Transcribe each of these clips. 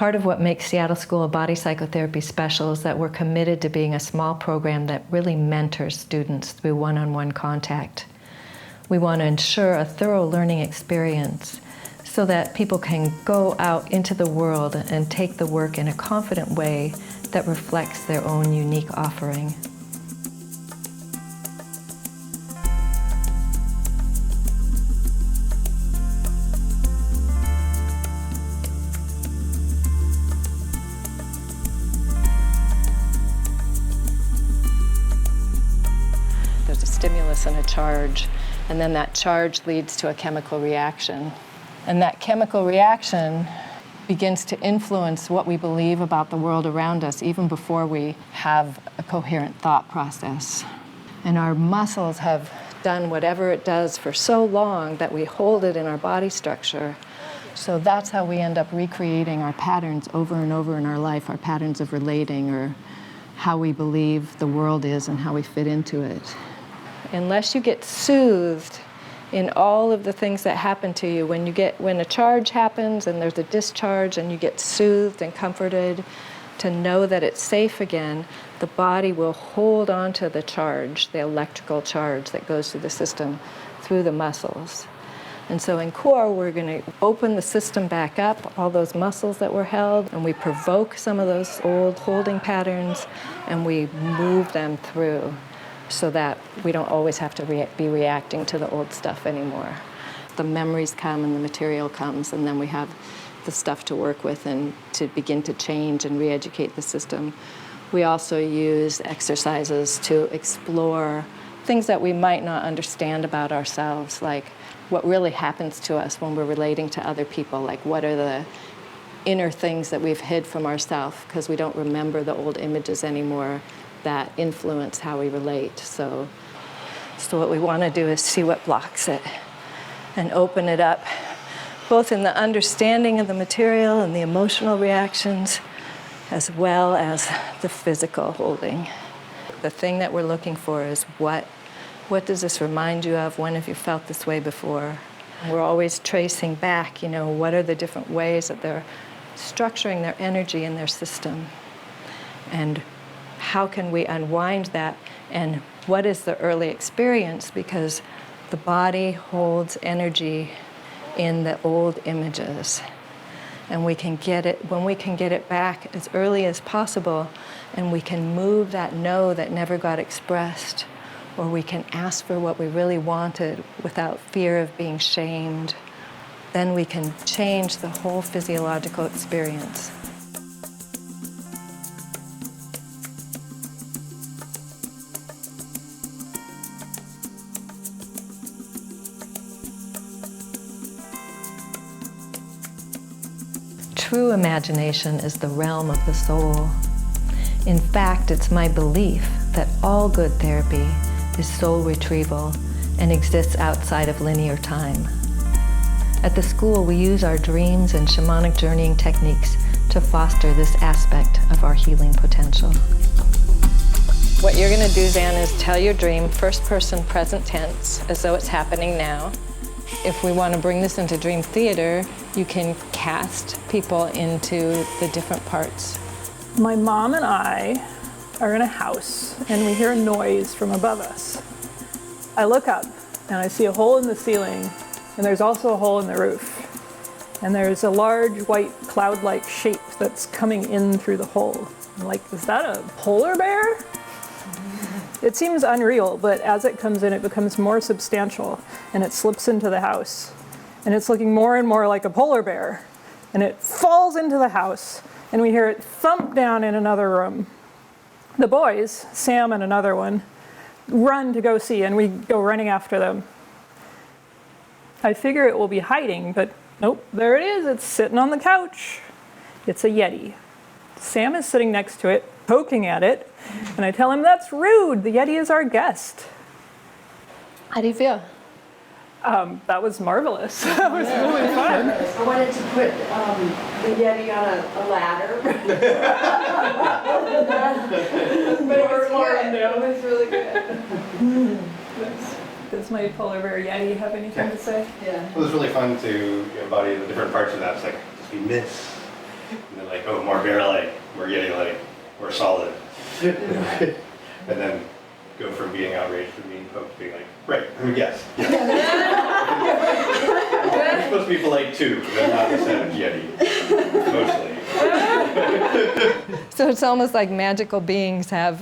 Part of what makes Seattle School of Body Psychotherapy special is that we're committed to being a small program that really mentors students through one-on-one contact. We want to ensure a thorough learning experience so that people can go out into the world and take the work in a confident way that reflects their own unique offering. There's a stimulus and a charge, and then that charge leads to a chemical reaction. And that chemical reaction begins to influence what we believe about the world around us even before we have a coherent thought process. And our muscles have done whatever it does for so long that we hold it in our body structure. So that's how we end up recreating our patterns over and over in our life, our patterns of relating, or how we believe the world is and how we fit into it. Unless you get soothed in all of the things that happen to you, when a charge happens and there's a discharge and you get soothed and comforted to know that it's safe again, the body will hold on to the charge, the electrical charge that goes through the system, through the muscles. And so in core, we're going to open the system back up, all those muscles that were held, and we provoke some of those old holding patterns, and we move them through, so that we don't always have to be reacting to the old stuff anymore. The memories come and the material comes, and then we have the stuff to work with and to begin to change and re-educate the system. We also use exercises to explore things that we might not understand about ourselves, like what really happens to us when we're relating to other people, like what are the inner things that we've hid from ourselves because we don't remember the old images anymore that influence how we relate. So what we want to do is see what blocks it and open it up, both in the understanding of the material and the emotional reactions, as well as the physical holding. The thing that we're looking for is what does this remind you of? When have you felt this way before? We're always tracing back, what are the different ways that they're structuring their energy in their system? And how can we unwind that, and what is the early experience? Because the body holds energy in the old images, and we can get it when we can get it back as early as possible, and we can move that no that never got expressed, or we can ask for what we really wanted without fear of being shamed. Then we can change the whole physiological experience. True imagination is the realm of the soul. In fact, it's my belief that all good therapy is soul retrieval and exists outside of linear time. At the school, we use our dreams and shamanic journeying techniques to foster this aspect of our healing potential. What you're going to do, Zan, is tell your dream first person present tense, as though it's happening now. If we want to bring this into dream theater, you can cast people into the different parts. My mom and I are in a house, and we hear a noise from above us. I look up, and I see a hole in the ceiling, and there's also a hole in the roof. And there's a large white cloud-like shape that's coming in through the hole. I'm like, is that a polar bear? It seems unreal, but as it comes in, it becomes more substantial, and it slips into the house. And it's looking more and more like a polar bear. And it falls into the house, and we hear it thump down in another room. The boys, Sam and another one, run to go see, and we go running after them. I figure it will be hiding, but nope, there it is. It's sitting on the couch. It's a Yeti. Sam is sitting next to it, poking at it, and I tell him, that's rude. The Yeti is our guest. How do you feel? That was marvelous. That was really fun. I wanted to put the Yeti on a ladder. But it was more it was really good. Does my polar bear Yeti have anything to say? Yeah. It was really fun to embody the different parts of that. It's like, just be Miss And then like, oh, more barely, we're getting like, we're solid. And then go from being outraged to being poked to being like, right, yes. They're supposed to be polite too, but not the same Yeti, mostly. So it's almost like magical beings have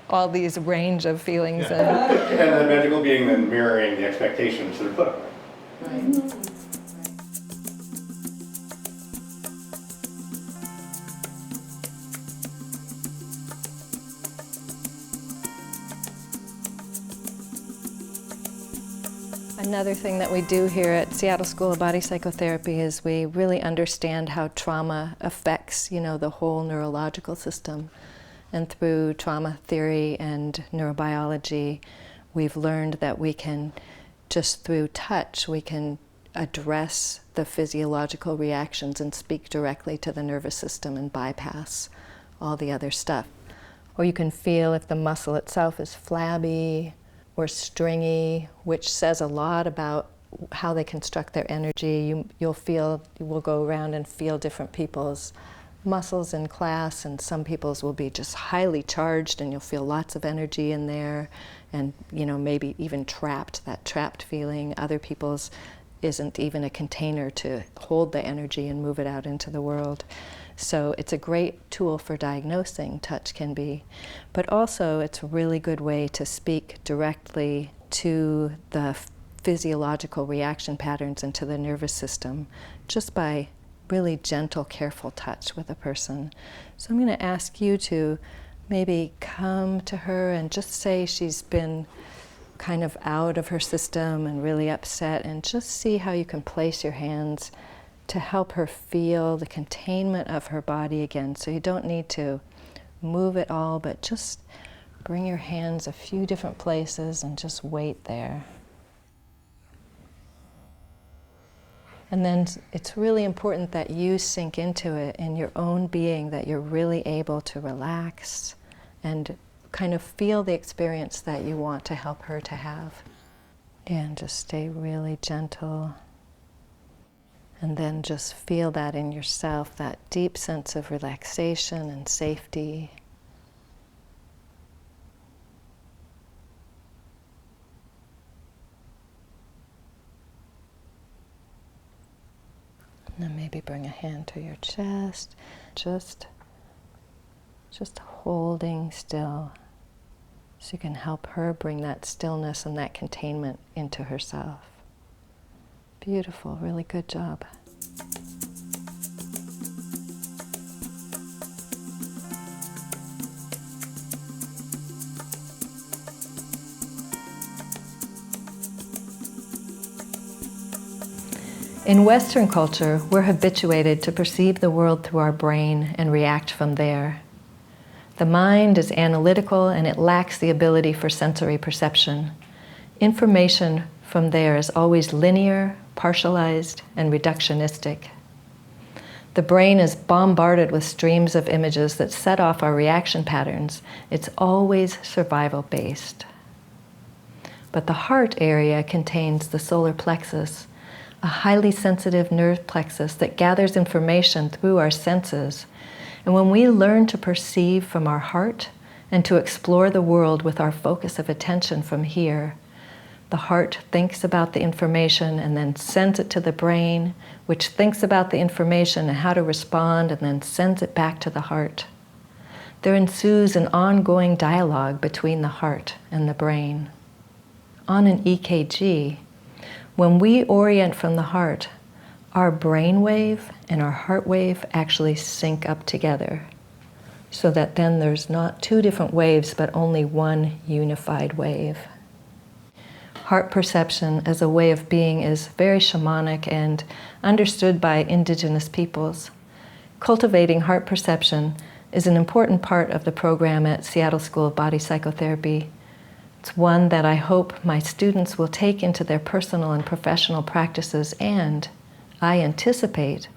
all these range of feelings. Yeah. And the magical being then mirroring the expectations that are put on them. Right. Another thing that we do here at Seattle School of Body Psychotherapy is we really understand how trauma affects, the whole neurological system. And through trauma theory and neurobiology, we've learned that we can, just through touch, we can address the physiological reactions and speak directly to the nervous system and bypass all the other stuff. Or you can feel if the muscle itself is flabby or stringy, which says a lot about how they construct their energy. You will go around and feel different people's muscles in class, and some people's will be just highly charged and you'll feel lots of energy in there, and maybe even that trapped feeling. Other people's isn't even a container to hold the energy and move it out into the world. So it's a great tool for diagnosing, touch can be, but also it's a really good way to speak directly to the physiological reaction patterns into the nervous system, just by really gentle, careful touch with a person. So I'm going to ask you to maybe come to her and just say she's been kind of out of her system and really upset, and just see how you can place your hands to help her feel the containment of her body again. So you don't need to move it all, but just bring your hands a few different places and just wait there. And then it's really important that you sink into it in your own being, that you're really able to relax and kind of feel the experience that you want to help her to have. And just stay really gentle. And then just feel that in yourself, that deep sense of relaxation and safety. And then maybe bring a hand to your chest, just holding still, so you can help her bring that stillness and that containment into herself. Beautiful, really good job. In Western culture, we're habituated to perceive the world through our brain and react from there. The mind is analytical and it lacks the ability for sensory perception. Information from there is always linear, partialized, and reductionistic. The brain is bombarded with streams of images that set off our reaction patterns. It's always survival-based. But the heart area contains the solar plexus, a highly sensitive nerve plexus that gathers information through our senses. And when we learn to perceive from our heart and to explore the world with our focus of attention from here, the heart thinks about the information and then sends it to the brain, which thinks about the information and how to respond and then sends it back to the heart. There ensues an ongoing dialogue between the heart and the brain. On an EKG, when we orient from the heart, our brain wave and our heart wave actually sync up together, so that then there's not two different waves, but only one unified wave. Heart perception as a way of being is very shamanic and understood by indigenous peoples. Cultivating heart perception is an important part of the program at Seattle School of Body Psychotherapy. It's one that I hope my students will take into their personal and professional practices, and I anticipate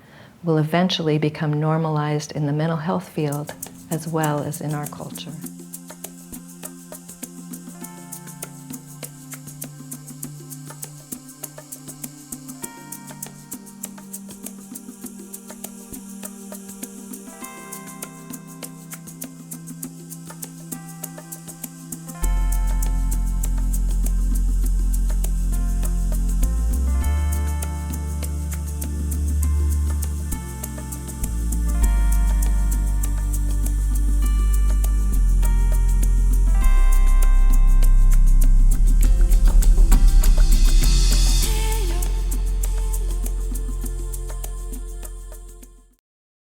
will eventually become normalized in the mental health field as well as in our culture.